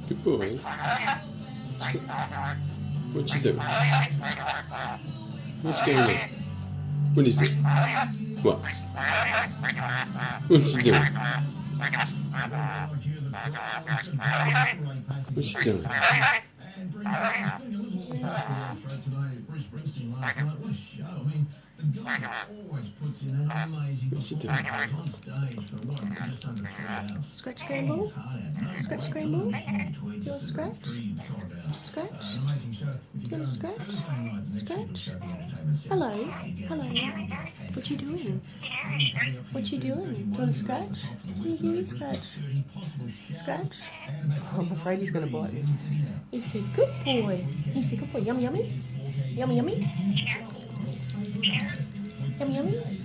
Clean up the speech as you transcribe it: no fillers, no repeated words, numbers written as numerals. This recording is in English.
Good boy. What's she doing? What's going on? What is it? What? What's she doing? What's she doing? What's she doing? Scratch Scramble? Scratch Scramble? Do you want to scratch? Scratch? Do you want to scratch? Scratch? Hello? Hello? What you doing? What you doing? Do you want to scratch? What are you doing? Scratch? Scratch? I'm afraid he's going to bite me. He's a good boy. He's a good boy. Yummy, yummy? Yummy, yummy? Yummy, yummy?